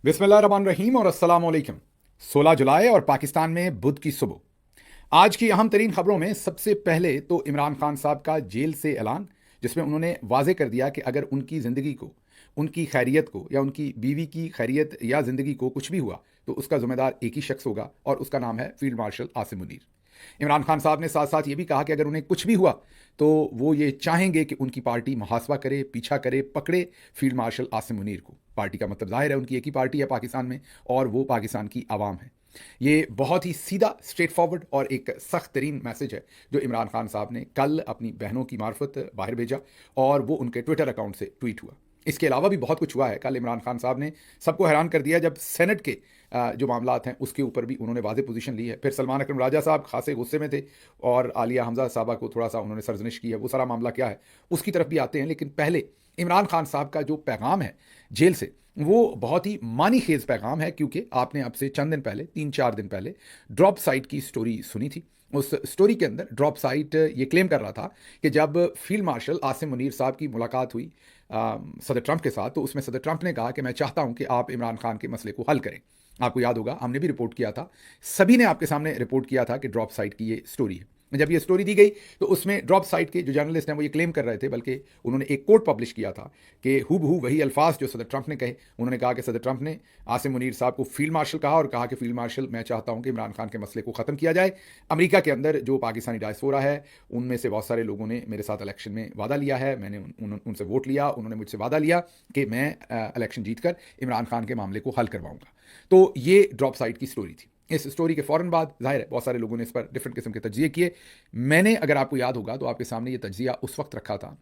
बिस्मिल्लाहिर्रहमानिर्रहीम और अस्सलाम वालेकुम। 16 जुलाई और पाकिस्तान में बुध की सुबह। आज की अहम तरीन खबरों में सबसे पहले तो इमरान खान साहब का जेल से ऐलान, जिसमें उन्होंने वाजे कर दिया कि अगर उनकी ज़िंदगी को, उनकी खैरियत को या उनकी बीवी की खैरियत या ज़िंदगी को कुछ भी हुआ तो उसका ज़िम्मेदार एक ही शख्स होगा और उसका नाम है फील्ड मार्शल आसिम मुनीर। इमरान खान साहब ने साथ साथ ये भी कहा कि अगर उन्हें कुछ भी हुआ तो वो ये चाहेंगे कि उनकी पार्टी मुहासबा करे, पीछा करे, पकड़े फील्ड मार्शल आसिम मुनीर को। पार्टी का मतलब जाहिर है उनकी एक ही पार्टी है पाकिस्तान में और वो पाकिस्तान की आवाम है। ये बहुत ही सीधा, स्ट्रेट फॉरवर्ड और एक सख्त तरीन मैसेज है जो इमरान खान साहब ने कल अपनी बहनों की मार्फत बाहर भेजा और वो उनके ट्विटर अकाउंट से ट्वीट हुआ। इसके अलावा भी बहुत कुछ हुआ है। कल इमरान खान साहब ने सबको हैरान कर दिया जब सेनेट के जो मामलात हैं उसके ऊपर भी उन्होंने वाज़ेह पोजीशन ली है। फिर सलमान अकरम राजा साहब खासे गुस्से में थे और आलिया हमजा साहबा को थोड़ा सा उन्होंने सरजनिश की है। वो सारा मामला क्या है उसकी तरफ भी आते हैं, लेकिन पहले इमरान खान साहब का जो पैगाम है जेल से, वो बहुत ही मानी खेज पैगाम है, क्योंकि आपने अब से चंद दिन पहले, 3-4 दिन पहले ड्रॉप साइट की स्टोरी सुनी थी। उस स्टोरी के अंदर ड्रॉप साइट ये क्लेम कर रहा था कि जब फील्ड मार्शल आसिम मुनीर साहब की मुलाकात हुई सदर ट्रंप के साथ, तो उसमें सदर ट्रंप ने कहा कि मैं चाहता हूं कि आप इमरान खान के मसले को हल करें। आपको याद होगा हमने भी रिपोर्ट किया था, सभी ने आपके सामने रिपोर्ट किया था कि ड्रॉप साइट की ये स्टोरी है। जब ये स्टोरी दी गई तो उसमें ड्रॉप साइट के जो जर्नलिस्ट हैं वो ये क्लेम कर रहे थे, बल्कि उन्होंने एक कोट पब्लिश किया था कि हूबहू वही अल्फाज जो सदर ट्रंप ने कहे। उन्होंने कहा कि सदर ट्रंप ने आसिम मुनीर साहब को फील्ड मार्शल कहा और कहा कि फील्ड मार्शल, मैं चाहता हूं कि इमरान खान के मसले को ख़त्म किया जाए। अमेरिका के अंदर जो पाकिस्तानी डायस्पोरा है उनमें से बहुत सारे लोगों ने मेरे साथ इलेक्शन में वादा लिया है, मैंने उनसे वोट लिया, उन्होंने मुझसे वादा लिया कि मैं इलेक्शन जीतकर इमरान खान के मामले को हल करवाऊंगा। तो ये ड्रॉप साइट की स्टोरी थी। इस स्टोरी के फ़ौरन बाद जाहिर है बहुत सारे लोगों ने इस पर डिफरेंट किस्म के तज्जिए किए। मैंने, अगर आपको याद होगा, तो आपके सामने ये तज्जिया उस वक्त रखा था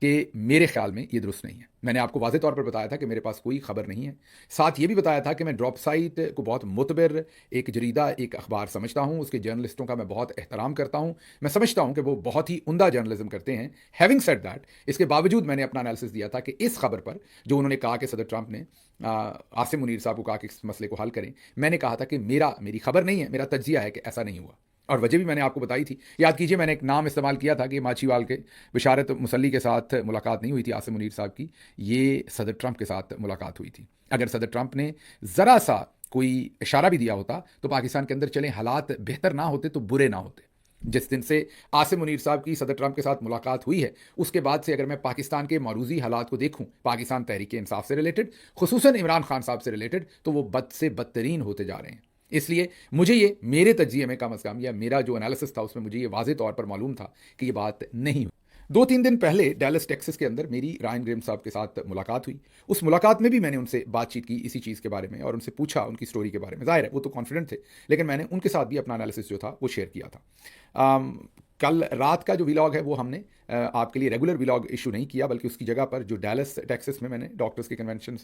कि मेरे ख्याल में ये दुरुस्त नहीं है। मैंने आपको वाज़ेह तौर पर बताया था कि मेरे पास कोई खबर नहीं है। साथ ये भी बताया था कि मैं ड्रॉप साइट को बहुत मुतबर एक जरीदा, एक अखबार समझता हूँ। उसके जर्नलिस्टों का मैं बहुत एहतराम करता हूँ। मैं समझता हूँ कि वो बहुत ही उम्दा जर्नलिज्म करते हैं। हैविंग सेड दैट, इसके बावजूद मैंने अपना एनालिसिस दिया था कि इस खबर पर जो उन्होंने कहा कि सदर ट्रंप ने आसिम मुनीर साहब को कहा कि इस मसले को हल करें, मैंने कहा था कि मेरी खबर नहीं है, मेरा तज्जिया है कि ऐसा नहीं हुआ। और वजह भी मैंने आपको बताई थी। याद कीजिए, मैंने एक नाम इस्तेमाल किया था कि माछीवाल के बिशारत मुसल्ली के साथ मुलाकात नहीं हुई थी आसिम मुनीर साहब की, ये सदर ट्रंप के साथ मुलाकात हुई थी। अगर सदर ट्रंप ने ज़रा सा कोई इशारा भी दिया होता तो पाकिस्तान के अंदर चले हालात बेहतर ना होते तो बुरे ना होते। जिस दिन से आसिम मुनीर साहब की सदर ट्रंप के साथ मुलाकात हुई है उसके बाद से अगर मैं पाकिस्तान के मौरूजी हालात को देखूं, पाकिस्तान तहरीक इंसाफ से रिलेटेड, खुसूसन इमरान खान साहब से रिलेटेड, तो वो बद से बदतरीन होते जा रहे हैं। इसलिए मुझे ये, मेरे तज्जिए में कम अज़ कम, या मेरा जो एनालिसिस था उसमें मुझे ये वाज़ेह तौर पर मालूम था कि ये बात नहीं। 2-3 दिन पहले डैलस टेक्सास के अंदर मेरी रायन ग्रेम साहब के साथ मुलाकात हुई। उस मुलाकात में भी मैंने उनसे बातचीत की इसी चीज़ के बारे में और उनसे पूछा उनकी स्टोरी के बारे में। ज़ाहिर है वो तो कॉन्फिडेंट थे, लेकिन मैंने उनके साथ भी अपना एनालिसिस जो था वो शेयर किया था। कल रात का जो व्लॉग है वो हमने आपके लिए रेगुलर व्लॉग इशू नहीं किया, बल्कि उसकी जगह पर जो डैलस टेक्सास में मैंने डॉक्टर्स के कन्वेंशन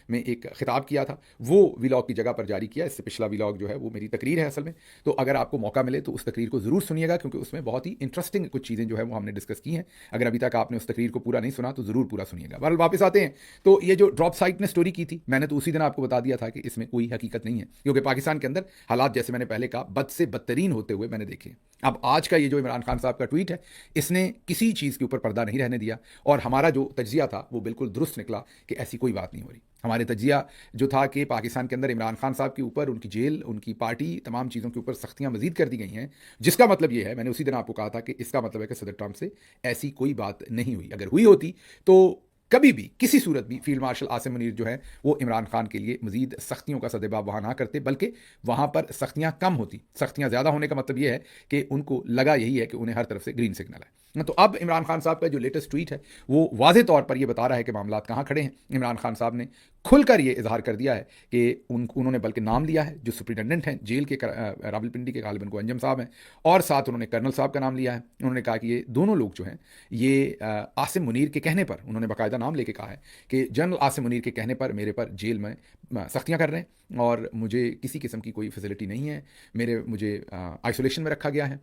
में एक खिताब किया था वो व्लॉग की जगह पर जारी किया। इससे पिछला व्लॉग जो है वो मेरी तकरीर है असल में। तो अगर आपको मौका मिले तो उस तकरीर को ज़रूर सुनिएगा, क्योंकि उसमें बहुत ही इंटरेस्टिंग कुछ चीज़ें जो है वो हमने डिस्कस की हैं। अगर अभी तक आपने उस तकरीर को पूरा नहीं सुना तो ज़रूर पूरा सुनिएगा। बहरहाल वापस आते हैं, तो ये जो ड्रॉप साइट ने स्टोरी की थी, मैंने तो उसी दिन आपको बता दिया था कि इसमें कोई हकीकत नहीं है, क्योंकि पाकिस्तान के अंदर हालात, जैसे मैंने पहले कहा, बद से बदतरीन होते हुए मैंने देखे। अब आज का ये जो इमरान खान साहब का ट्वीट है, इसने किसी चीज़ के ऊपर पर्दा नहीं रहने दिया और हमारा जो तज्जिया था वो बिल्कुल दुरुस्त निकला कि ऐसी कोई बात नहीं हो रही। हमारे तज्जिया जो था कि पाकिस्तान के अंदर इमरान खान साहब के ऊपर, उनकी जेल, उनकी पार्टी, तमाम चीज़ों के ऊपर सख्तियां मजीद कर दी गई हैं, जिसका मतलब ये है, मैंने उसी दिन आपको कहा था कि इसका मतलब है कि सदर ट्रंप से ऐसी कोई बात नहीं हुई। अगर हुई होती तो कभी भी, किसी सूरत भी फील्ड मार्शल आसिम मुनीर जो है वो इमरान खान के लिए मजीद सख्तियों का सदेबाब वहाँ ना करते, बल्कि वहाँ पर सख्तियाँ कम होती। सख्तियाँ ज़्यादा होने का मतलब ये है कि उनको लगा यही है कि उन्हें हर तरफ से ग्रीन सिग्नल है। तो अब इमरान खान साहब का जो लेटेस्ट ट्वीट है वो वाज़ेह तौर पर यह बता रहा है कि मामलात कहाँ खड़े हैं। इमरान खान साहब ने खुलकर ये इजहार कर दिया है कि उन्होंने बल्कि नाम लिया है जो सुप्रिटेंडेंट हैं जेल के, रावलपिंडी के, गालिबन को अंजम साहब हैं, और साथ उन्होंने कर्नल साहब का नाम लिया है। उन्होंने कहा कि ये दोनों लोग जो हैं ये आसिम मुनीर के कहने पर, उन्होंने बाकायदा नाम लेके कहा है कि जनरल आसिम मुनीर के कहने पर मेरे पर जेल में सख्तियाँ कर रहे हैं और मुझे किसी किस्म की कोई फैसिलिटी नहीं है। मुझे आइसोलेशन में रखा गया है,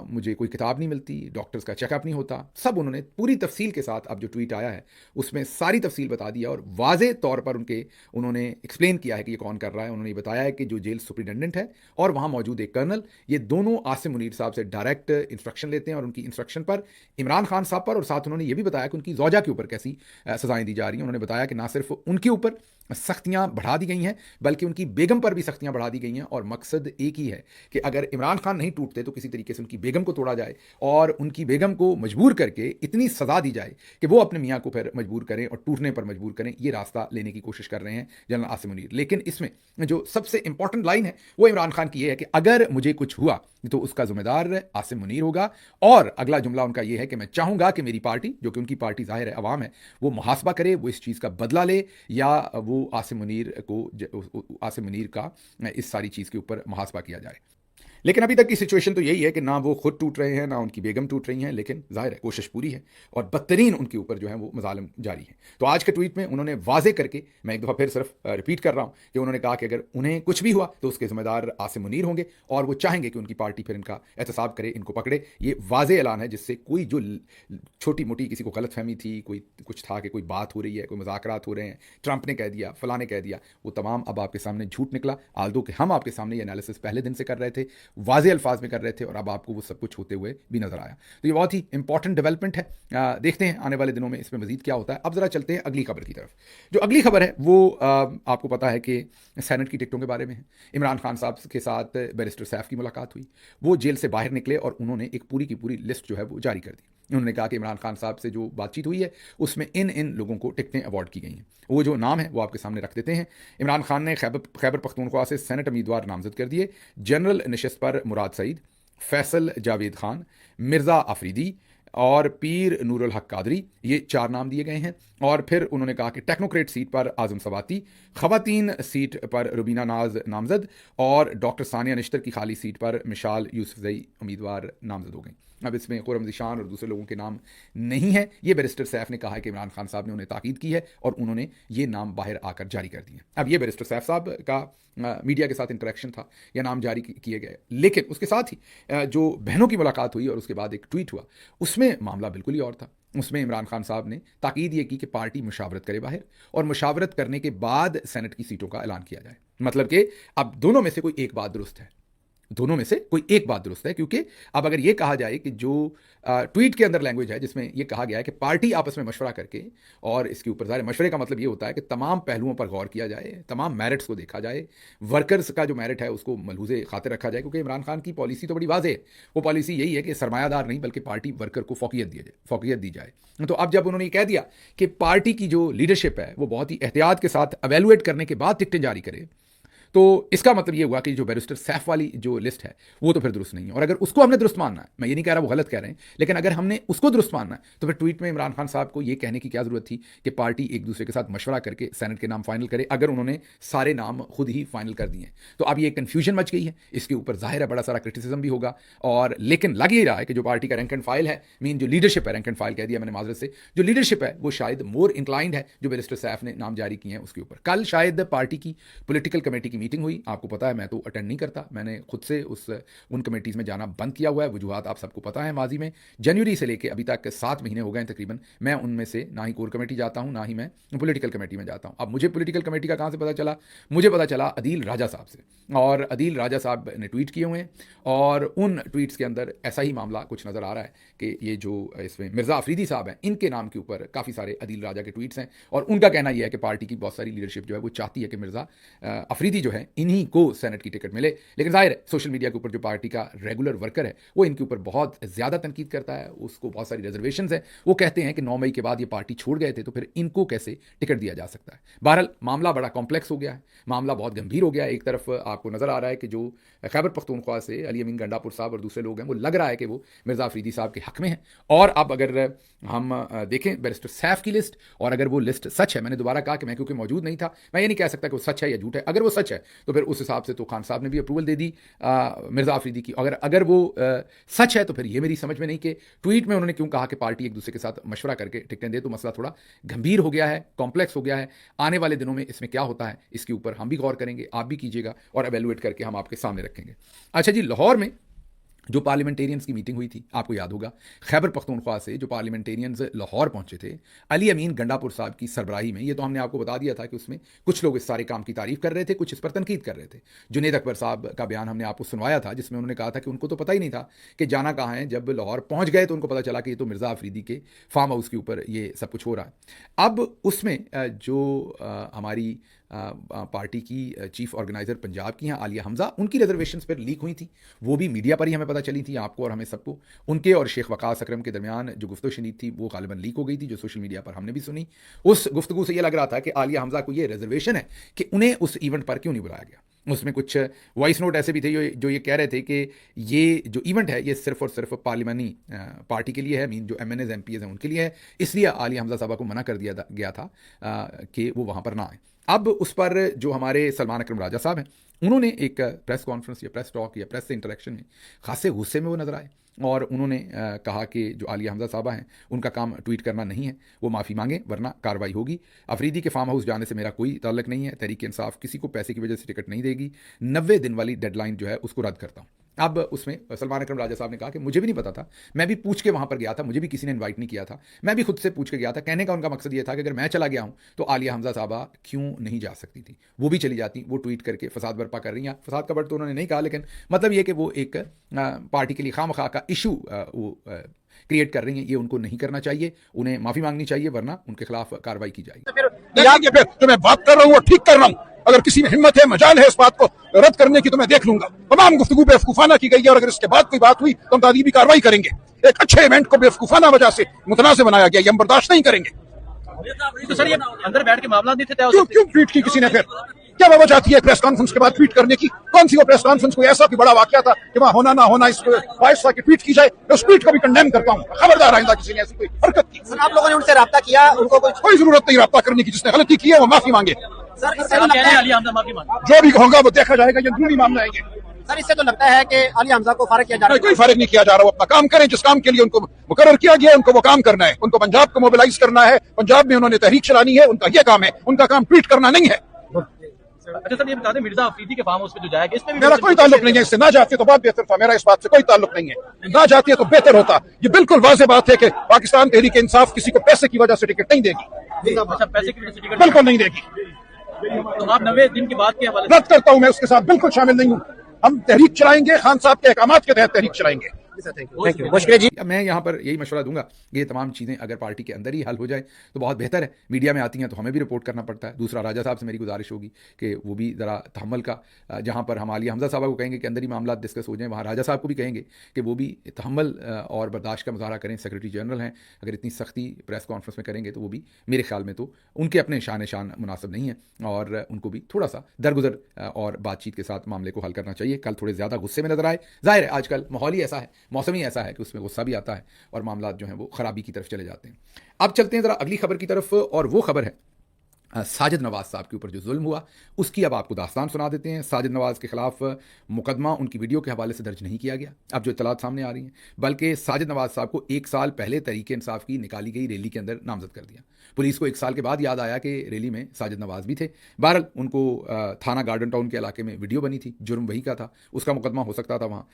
मुझे कोई किताब नहीं मिलती, डॉक्टर्स का चेकअप नहीं होता। सब उन्होंने पूरी तफसील के साथ, अब जो ट्वीट आया है उसमें सारी तफसील बता दिया और वाज़ेह तौर पर उन्होंने एक्सप्लेन किया है कि ये कौन कर रहा है। उन्होंने बताया है कि जो जेल सुप्रिटेंडेंट है और वहाँ मौजूद एक कर्नल, ये दोनों आसिम मुनीर साहब से डायरेक्ट इंस्ट्रक्शन लेते हैं और उनकी इंस्ट्रक्शन पर इमरान खान साहब पर, और साथ उन्होंने ये भी बताया कि उनकी ज़ौजा के ऊपर कैसी सजाएं दी जा रही हैं। उन्होंने बताया कि ना सिर्फ उनके ऊपर सख्तियां बढ़ा दी गई हैं, बल्कि उनकी बेगम पर भी सख्तियां बढ़ा दी गई हैं। और मकसद एक ही है कि अगर इमरान खान नहीं टूटते तो किसी तरीके से उनकी बेगम को तोड़ा जाए और उनकी बेगम को मजबूर करके इतनी सजा दी जाए कि वो अपने मियाँ को फिर मजबूर करें और टूटने पर मजबूर करें। ये रास्ता लेने की कोशिश कर रहे हैं जनरल आसिम मुनीर। लेकिन इसमें जो सबसे इंपॉर्टेंट लाइन है वो इमरान खान की ये है कि अगर मुझे कुछ हुआ तो उसका जिम्मेदार आसिम मुनीर होगा। और अगला जुमला उनका ये है कि मैं चाहूंगा कि मेरी पार्टी, जो कि उनकी पार्टी जाहिर है अवाम है, वो मुहासबा करे, वो इस चीज़ का बदला ले, या वो आसिम मुनीर का इस सारी चीज़ के ऊपर मुहासबा किया जाए। लेकिन अभी तक की सिचुएशन तो यही है कि ना वो खुद टूट रहे हैं, ना उनकी बेगम टूट रही हैं, लेकिन जाहिर है कोशिश पूरी है और बदतरीन उनके ऊपर जो है वो मजालिम जारी है। तो आज के ट्वीट में उन्होंने वाजे करके, मैं एक दफ़ा फिर सिर्फ रिपीट कर रहा हूं कि उन्होंने कहा कि अगर उन्हें कुछ भी हुआ तो उसके जिम्मेदार आसिम मुनीर होंगे और वो चाहेंगे कि उनकी पार्टी फिर इनका एहतसाब करे, इनको पकड़े। ये वाजे ऐलान है जिससे कोई जो छोटी मोटी किसी को गलतफहमी थी, कोई कुछ था कि कोई बात हो रही है, कोई मुज़ाकरात हो रहे हैं, ट्रंप ने कह दिया, फलां ने कह दिया, वो तमाम अब आपके सामने झूठ निकला। आल्दो कि हम आपके सामने ये एनालिसिस पहले दिन से कर रहे थे, वाजे अल्फाज में कर रहे थे, और अब आपको वो सब कुछ होते हुए भी नजर आया। तो ये बहुत ही इंपॉर्टेंट डेवलपमेंट है। देखते हैं आने वाले दिनों में इसमें मजीद क्या होता है। अब जरा चलते हैं अगली खबर की तरफ। जो अगली खबर है वो आपको पता है कि सेनेट की टिकटों के बारे में है। इमरान खान साहब के साथ बैरिस्टर सैफ की मुलाकात हुई, वो जेल से बाहर निकले और उन्होंने एक पूरी की पूरी लिस्ट जो है वो जारी कर दी। उन्होंने कहा कि इमरान खान साहब से जो बातचीत हुई है उसमें इन लोगों को टिकटें अवार्ड की गई हैं। वो जो नाम है वो आपके सामने रख देते हैं। इमरान खान ने खैबर पख्तूनख्वा से सेनेट उम्मीदवार नामजद कर दिए। जनरल नशिस्त पर मुराद सईद, फैसल जावेद खान, मिर्ज़ा आफरीदी और पीर नूरुल हक कादरी, ये 4 नाम दिए गए हैं। और फिर उन्होंने कहा कि टेक्नोक्रेट सीट पर आजम सवाती, खवातीन सीट पर रुबीना नाज नामजद और डॉक्टर सानिया निश्तर की खाली सीट पर मिशाल यूसुफजई उम्मीदवार नामजद हो गई। अब इसमें खुर्रम ज़ीशान और दूसरे लोगों के नाम नहीं है। ये बैरिस्टर सैफ ने कहा है कि इमरान खान साहब ने उन्हें ताकीद की है और उन्होंने ये नाम बाहर आकर जारी कर दिए। अब ये बैरिस्टर सैफ साहब का मीडिया के साथ इंटरेक्शन था, या नाम जारी किए गए। लेकिन उसके साथ ही जो बहनों की मुलाकात हुई और उसके बाद एक ट्वीट हुआ, उसमें मामला बिल्कुल ही और था। उसमें इमरान खान साहब ने ताकीद ये की कि पार्टी मुशावरत करे बाहर, और मुशावरत करने के बाद सेनेट की सीटों का ऐलान किया जाए। मतलब कि अब दोनों में से कोई एक बात दुरुस्त है, दोनों में से कोई एक बात दुरुस्त है। क्योंकि अब अगर ये कहा जाए कि जो ट्वीट के अंदर लैंग्वेज है जिसमें ये कहा गया है कि पार्टी आपस में मशवरा करके, और इसके ऊपर ज़ाहिर मशवरे का मतलब ये होता है कि तमाम पहलुओं पर गौर किया जाए, तमाम मेरिट्स को देखा जाए, वर्कर्स का जो मेरिट है उसको मलहूज़े खातिर रखा जाए। क्योंकि इमरान खान की पॉलिसी तो बड़ी वाज़ेह है। वो पॉलिसी यही है कि सरमायादार नहीं बल्कि पार्टी वर्कर को फ़ौक़ियत दी जाए। तो अब जब उन्होंने कह दिया कि पार्टी की जो लीडरशिप है वो बहुत ही एहतियात के साथ एवेलुएट करने के बाद टिकटें जारी करे, तो इसका मतलब ये हुआ कि जो बैरिस्टर सैफ वाली जो लिस्ट है वो तो फिर दुरुस्त नहीं है। और अगर उसको हमने दुरुस्त मानना है, मैं ये नहीं कह रहा वो गलत कह रहे हैं, लेकिन अगर हमने उसको दुरुस्त मानना है तो फिर ट्वीट में इमरान खान साहब को ये कहने की क्या जरूरत थी कि पार्टी एक दूसरे के साथ मशवरा करके सेनेट के नाम फाइनल करे, अगर उन्होंने सारे नाम खुद ही फाइनल कर दिए। तो अब ये कन्फ्यूजन मच गई है। इसके ऊपर जाहिर है बड़ा सारा क्रिटिसिज्म भी होगा, और लेकिन लग ही रहा है कि जो पार्टी का रैंक एंड फाइल है, मीन जो लीडरशिप है, रैंक एंड फाइल कह दिया मैंने माजरत से, जो लीडरशिप है वो शायद मोर इंक्लाइंड है जो बैरिस्टर सैफ ने नाम जारी किए हैं उसके ऊपर। कल शायद पार्टी की पोलिटिकल कमेटी की मीटिंग हुई, आपको पता है मैं तो अटेंड नहीं करता, मैंने खुद से उन कमेटीज़ में जाना बंद किया हुआ है। वजूहात आप सबको पता है, माजी में जनवरी से लेकर अभी तक 7 महीने हो गए हैं तकरीबन, मैं उनमें से ना ही कोर कमेटी जाता हूं, ना ही मैं पॉलिटिकल कमेटी में जाता हूं। अब मुझे पॉलिटिकल कमेटी का कहां से पता चला? मुझे पता चला अदील राजा साहब से, और अदील राजा साहब ने ट्वीट किए हुए हैं, और उन ट्वीट्स के अंदर ऐसा ही मामला कुछ नज़र आ रहा है कि ये जो इसमें मिर्ज़ा अफरीदी साहब हैं, इनके नाम के ऊपर काफ़ी सारे अदील राजा के ट्वीट्स हैं, और उनका कहना यह है कि पार्टी की बहुत सारी लीडरशिप जो है वो चाहती है कि मिर्ज़ा अफरीदी जो है इन्हीं को सेनेट की टिकट मिले। लेकिन जाहिर है सोशल मीडिया के ऊपर जो पार्टी का रेगुलर वर्कर है वो इनके ऊपर बहुत ज़्यादा तनकीद करता है, उसको बहुत सारी रिजर्वेशंस है। वो कहते हैं कि 9 मई के बाद ये पार्टी छोड़ गए थे तो फिर इनको कैसे टिकट दिया जा सकता है। बहरहाल मामला बड़ा कॉम्प्लेक्स हो गया है, मामला बहुत गंभीर हो गया है। एक तरफ आपको नज़र आ रहा है कि जो खैबर पख्तूनख्वा से अली अमीन गंडापुर साहब और दूसरे लोग हैं, वो लग रहा है कि वो मिर्ज़ा अफरीदी साहब के हक में है। और अब अगर हम देखें बैरिस्टर सैफ की लिस्ट, और अगर वो लिस्ट सच है, मैंने दोबारा कहा कि मैं क्योंकि मौजूद नहीं था, मैं ये नहीं कह सकता कि वो सच है या झूठ है। अगर वो सच है तो फिर उस हिसाब से तो खान साहब ने भी अप्रूवल दे दी मिर्ज़ा अफरीदी की। अगर वो सच है तो फिर ये मेरी समझ में नहीं कि ट्वीट में उन्होंने क्यों कहा कि पार्टी एक दूसरे के साथ मशवरा करके टिकटें दे। तो मसला थोड़ा गंभीर हो गया है, कॉम्प्लेक्स हो गया है। आने वाले दिनों में इसमें क्या होता है इसके ऊपर हम भी गौर करेंगे, आप भी कीजिएगा, और एवेलुएट करके हम आपके सामने रखेंगे। अच्छा जी, लाहौर में जो पार्लियामेंटेरियंस की मीटिंग हुई थी, आपको याद होगा, खैबर पख्तूनख्वा से जो पार्लियामेंटेरियंस लाहौर पहुंचे थे अली अमीन गंडापुर साहब की सरबराही में, ये तो हमने आपको बता दिया था कि उसमें कुछ लोग इस सारे काम की तारीफ कर रहे थे, कुछ इस पर तनकीद कर रहे थे। जुनेद अकबर साहब का बयान हमने आपको सुनवाया था जिसमें उन्होंने कहा था कि उनको तो पता ही नहीं था कि जाना कहाँ है। जब लाहौर पहुँच गए तो उनको पता चला कि ये तो मिर्ज़ा अफरीदी के फार्म हाउस के ऊपर ये सब कुछ हो रहा है। अब उसमें जो हमारी पार्टी की चीफ ऑर्गेनाइजर पंजाब की हैं आलिया हमजा, उनकी रिजर्वेशंस पर लीक हुई थी, वो भी मीडिया पर ही हमें पता चली थी, आपको और हमें सबको। उनके और शेख वकास अकरम के दरमियान जो गुफ्तगू शनीद थी वो गालिबन लीक हो गई थी, जो सोशल मीडिया पर हमने भी सुनी। उस गुफ्तगू से ये लग रहा था कि आलिया हमजा को ये रिजर्वेशन है कि उन्हें उस इवेंट पर क्यों नहीं बुलाया गया। उसमें कुछ वॉइस नोट ऐसे भी थे जो ये कह रहे थे कि ये जो इवेंट है ये सिर्फ और सिर्फ पार्लिमानी पार्टी के लिए है, मीन जो MNAs MPs हैं उनके लिए है, इसलिए आलिया हमजा साहबा को मना कर दिया गया था कि वो वहाँ पर ना आए। अब उस पर जो हमारे सलमान अकरम राजा साहब हैं, उन्होंने एक प्रेस कॉन्फ्रेंस या प्रेस टॉक या प्रेस से इंटरेक्शन में खासे गुस्से में वो नजर आए और उन्होंने कहा कि जो आलिया हमजा साहबा हैं उनका काम ट्वीट करना नहीं है, वो माफ़ी मांगे वरना कार्रवाई होगी। अफरीदी के फार्म हाउस जाने से मेरा कोई ताल्लुक नहीं है, तहरीक इंसाफ किसी को पैसे की वजह से टिकट नहीं देगी, 90 दिन वाली डेडलाइन जो है उसको रद्द करता हूँ। अब उसमें सलमान अकरम राजा साहब ने कहा कि मुझे भी नहीं पता था, मैं भी पूछ के वहाँ पर गया था, मुझे भी किसी ने इन्वाइट नहीं किया था, मैं भी खुद से पूछ के गया था। कहने का उनका मकसद ये था कि अगर मैं चला गया हूँ तो आलिया हमजा साहबा क्यों नहीं जा सकती थी, वो भी चली जाती, वो ट्वीट करके फसाद बर्पा कर रही हैं। फसाद का वर्ड तो उन्होंने नहीं कहा, लेकिन मतलब ये कि वो एक पार्टी के लिए खामखा का इशू क्रिएट कर रही हैं, ये उनको नहीं करना चाहिए, उन्हें माफ़ी मांगनी चाहिए वरना उनके खिलाफ कार्रवाई की जाएगी। फिर जो मैं बात कर रहा हूँ वो ठीक कर रहा हूँ, अगर किसी में हिम्मत है, मजाल है इस बात को रद्द करने की तो मैं देख लूंगा। तमाम गुफ्तगू बेवकूफाना की गई है और अगर इसके बाद कोई बात हुई तो हम तादीबी कार्रवाई करेंगे। एक अच्छे इवेंट को बेवकूफाना वजह से मुतनाज़ बनाया गया, ये हम बर्दाश्त नहीं करेंगे। तो सर ये अंदर बैठ के मामला नहीं थे तय? क्यों ट्वीट की किसी ने? फिर क्या वजह चाहती है प्रेस कॉन्फ्रेंस के बाद ट्वीट करने की? कौन सी वो प्रेस कॉन्फ्रेंस? कोई ऐसा कोई बड़ा वाकया था कि वहां होना ना होना इस बाइस था कि ट्वीट की जाए? उस ट्वीट को भी कंडेम करता हूँ, खबरदार आइंदा किसी ने ऐसी कोई हरकत की। सर आप लोगों ने उनसे राब्ता किया? उनको कोई जरूरत नहीं राब्ता करने की, जिसने गलती की है वो माफी मांगे। सर इससे तो लगता है आलिया हमजा माफी मांगे, जो भी होगा वो देखा जाएगा, ये अंदरूनी मामला है। सर इससे तो लगता है कि आलिया हमजा को फारिग किया जा रहा है। कोई फारिग नहीं किया जा रहा, वो अपना काम करें, जिस काम के लिए उनको मुकर्रर किया गया है उनको वो काम करना है। उनको पंजाब को मोबिलाइज करना है, पंजाब में उन्होंने तहरीक चलानी है, उनका ये काम है, उनका काम ट्वीट करना नहीं है। अच्छा सर ये बता दें, मिर्जा अफरीदी के फार्म हाउस पे जो जाएगा इसमें भी मेरा कोई ताल्लुक नहीं है इससे, ना जाती तो बहुत बेहतर था, मेरा इस बात से कोई ताल्लुक नहीं है, ना जाती है तो बेहतर होता। ये बिल्कुल वाज़ेह बात है कि पाकिस्तान तहरीक इंसाफ किसी को पैसे की वजह से टिकट नहीं देगी। अच्छा पैसे की वजह से टिकट बिल्कुल नहीं देगी। तो आप 90 दिन की बात के हवाले रद्द करता हूं, मैं उसके साथ बिल्कुल शामिल नहीं हूं। हम तहरीक चलाएंगे, खान साहब के अहकामात के तहत तहरीक चलाएंगे। थैंक यू मुश्किल जी। मैं यहाँ पर यही मशवरा दूंगा कि ये तमाम चीज़ें अगर पार्टी के अंदर ही हल हो जाए तो बहुत बेहतर है। मीडिया में आती हैं तो हमें भी रिपोर्ट करना पड़ता है। दूसरा, राजा साहब से मेरी गुजारिश होगी कि वो भी ज़रा तहम्मुल का, जहाँ पर हम आलिया हमजा साहब को कहेंगे कि अंदर ही मामला डिस्कस हो जाए, वहाँ राजा साहब को भी कहेंगे कि वो भी तहम्मुल और बर्दाश्त का मुजाहरा करें। सेक्रेटरी जनरल हैं, अगर इतनी सख्ती प्रेस कॉन्फ्रेंस में करेंगे तो वो भी मेरे ख्याल में तो उनके अपने शान मुनासिब नहीं है और उनको भी थोड़ा सा दरगुजर और बातचीत के साथ मामले को हल करना चाहिए। कल थोड़े ज़्यादा गुस्से में नजर आए, जाहिर है आजकल माहौल ही ऐसा है, मौसम ही ऐसा है कि उसमें गुस्सा भी आता है और मामला जो हैं वो खराबी की तरफ चले जाते हैं। अब चलते हैं ज़रा अगली खबर की तरफ और वो खबर है साजिद नवाज़ साहब के ऊपर जो जुल्म हुआ उसकी अब आपको दास्तान सुना देते हैं। साजिद नवाज़ के खिलाफ मुकदमा उनकी वीडियो के हवाले से दर्ज नहीं किया गया, अब जो इत्तलात सामने आ रही हैं, बल्कि साजिद नवाज़ साहब को 1 साल पहले तहरीक इंसाफ की निकाली गई रैली के अंदर नामजद कर दिया। पुलिस को 1 साल के बाद याद आया कि रैली में साजिद नवाज़ भी थे। बहरहाल उनको थाना गार्डन टाउन के इलाके में वीडियो बनी थी, जुर्म वही का था, उसका मुकदमा हो सकता था वहाँ,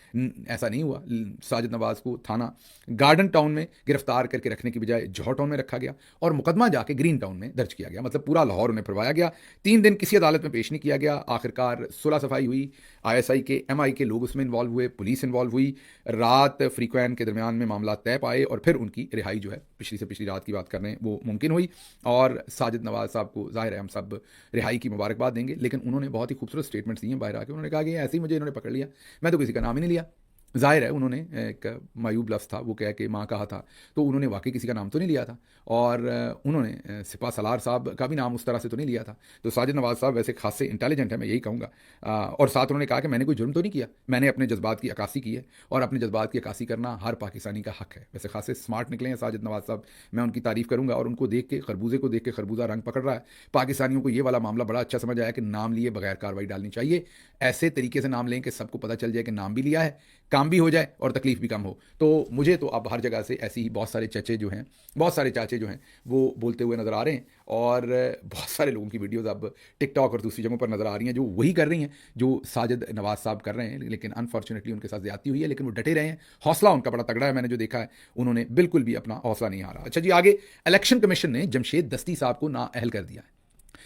ऐसा नहीं हुआ। साजिद नवाज़ को थाना गार्डन टाउन में गिरफ्तार करके रखने की बजाय जौहर टाउन में रखा गया और मुकदमा जाके ग्रीन टाउन में दर्ज किया गया, मतलब पूरा लाहौर उन्हें फिरवाया गया। 3 दिन किसी अदालत में पेश नहीं किया गया। आखिरकार सुलह सफाई हुई, ISI के MI के लोग उसमें इन्वॉल्व हुए, पुलिस इन्वॉल्व हुई, रात फ्रीक्वेंट के दरमियान में मामला तय पाए और फिर उनकी रिहाई जो है पिछली से पिछली रात की बात कर रहे हैं वो मुमकिन हुई। और साजिद नवाज़ साहब को जाहिर है हम सब रिहाई की मुबारकबाद देंगे, लेकिन उन्होंने बहुत ही खूबसूरत स्टेटमेंट्स दिए बाहर आके। उन्होंने कहा कि ऐसे ही मुझे इन्होंने पकड़ लिया, मैं तो किसी का नाम ही नहीं लिया। जाहिर है उन्होंने एक मायूब लफ्ज़ था, वो कह के माँ कहा था, तो उन्होंने वाकई किसी का नाम तो नहीं लिया था और उन्होंने सिपा सलार साहब का भी नाम उस तरह से तो नहीं लिया था। तो साजिद नवाज़ साहब वैसे खासे इंटेलिजेंट है, मैं यही कहूँगा। और साथ उन्होंने कहा कि मैंने कोई जुर्म तो नहीं किया, मैंने अपने जज्बात की अक्कासी की है और अपने जज्बात की अक्कासी करना हर पाकिस्तानी का हक है। वैसे खासे स्मार्ट निकले हैं साजिद नवाज़ साहब, मैं उनकी तारीफ़ करूँगा। और उनको देख के, खरबूजे को देख के खरबूजा रंग पकड़ रहा है। पाकिस्तानियों को ये वाला मामला बड़ा अच्छा समझ आया कि नाम लिए बगैर कार्रवाई डालनी चाहिए, ऐसे तरीके से नाम लें कि सबको पता चल जाए कि नाम भी लिया है, काम भी हो जाए और तकलीफ भी कम हो। तो मुझे तो अब हर जगह से ऐसी ही बहुत सारे चचे जो हैं, बहुत सारे चाचे जो हैं वो बोलते हुए नज़र आ रहे हैं और बहुत सारे लोगों की वीडियोज़ अब टिकटॉक और दूसरी जगहों पर नज़र आ रही हैं जो वही कर रही हैं जो साजिद नवाज़ साहब कर रहे हैं। लेकिन अनफॉर्चुनेटली उनके साथ ज़्यादती हुई है, लेकिन वो डटे रहे हैं, हौसला उनका बड़ा तगड़ा है। मैंने जो देखा है उन्होंने बिल्कुल भी अपना हौसला नहीं हारा। अच्छा जी, आगे इलेक्शन कमीशन ने जमशेद दस्ती साहब को नाअहल कर दिया है।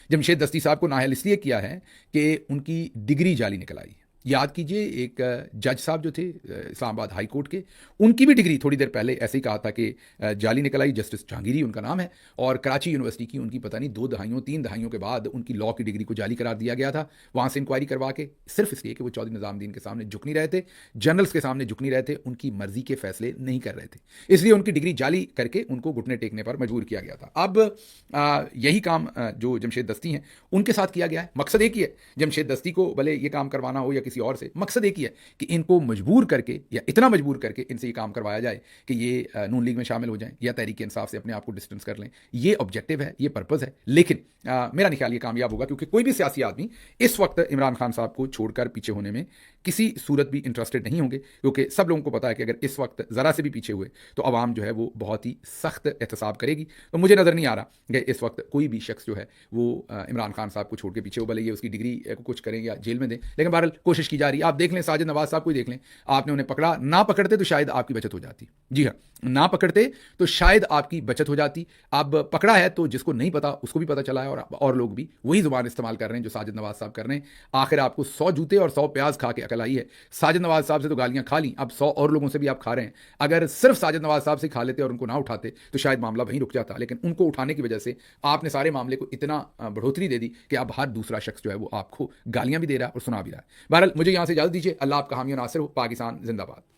जमशेद दस्ती साहब को नाअहल इसलिए किया है कि उनकी डिग्री जाली निकल आई। याद कीजिए एक जज साहब जो थे इस्लामाबाद हाई कोर्ट के, उनकी भी डिग्री थोड़ी देर पहले ऐसे ही कहा था कि जाली निकल आई, जस्टिस जहांगीरी उनका नाम है, और कराची यूनिवर्सिटी की उनकी पता नहीं 2 दहाइयों 3 दहाइयों के बाद उनकी लॉ की डिग्री को जाली करार दिया गया था। वहाँ से इंक्वायरी करवा के, सिर्फ इसलिए कि वो चौधरी निज़ामुद्दीन के सामने झुक नहीं रहे थे, जनरल्स के सामने झुक नहीं रहे थे, उनकी मर्जी के फैसले नहीं कर रहे थे, इसलिए उनकी डिग्री जाली करके उनको घुटने टेकने पर मजबूर किया गया था। अब यही काम जो जमशेद दस्ती हैं उनके साथ किया गया है। मकसद एक ही है, जमशेद दस्ती को भले ये काम करवाना हो या किसी और से, मकसद एक ही है कि इनको मजबूर करके या इतना मजबूर करके इनसे ये काम करवाया जाए कि ये नून लीग में शामिल हो जाएं या तहरीक इंसाफ से अपने आप को डिस्टेंस कर लें। ये ऑब्जेक्टिव है, ये पर्पज़ है, लेकिन मेरा नहीं ख्याल ये कामयाब होगा, क्योंकि कोई भी सियासी आदमी इस वक्त इमरान खान साहब को छोड़कर पीछे होने में किसी सूरत भी इंटरेस्टेड नहीं होंगे, क्योंकि सब लोगों को पता है कि अगर इस वक्त ज़रा से भी पीछे हुए तो अवाम जो है वो बहुत ही सख्त एहतसाब करेगी। तो मुझे नज़र नहीं आ रहा कि इस वक्त कोई भी शख्स जो है वो इमरान खान साहब को छोड़ के पीछे हो, भले ये उसकी डिग्री को कुछ करें या जेल में दें, लेकिन बहरहाल कोशिश की जा रही है। आप देख लें साजिद नवाज साहब को ही देख लें, आपने उन्हें पकड़ा, ना पकड़ते तो शायद आपकी बचत हो जाती। जी हाँ, ना पकड़ते तो शायद आपकी बचत हो जाती। अब पकड़ा है तो जिसको नहीं पता उसको भी पता चला है, और लोग भी वही जुबान इस्तेमाल कर रहे हैं जो साजिद नवाज साहब कर रहे हैं। आखिर आपको 100 जूते और 100 प्याज खा के अकल आई है। साजिद नवाज साहब से तो गालियां खा ली, अब 100 और लोगों से भी आप खा रहे हैं। अगर सिर्फ साजिद नवाज साहब से खा लेते और उनको ना उठाते तो शायद मामला वहीं रुक जाता, लेकिन उनको उठाने की वजह से आपने सारे मामले को इतना बढ़ोतरी दे दी कि अब हर दूसरा शख्स जो है वो आपको गालियां भी दे रहा है और सुना भी रहा है। बहरहाल मुझे यहां से इजाजत दीजिए। अल्लाह आपका हामी और नासिर हो। पाकिस्तान जिंदाबाद।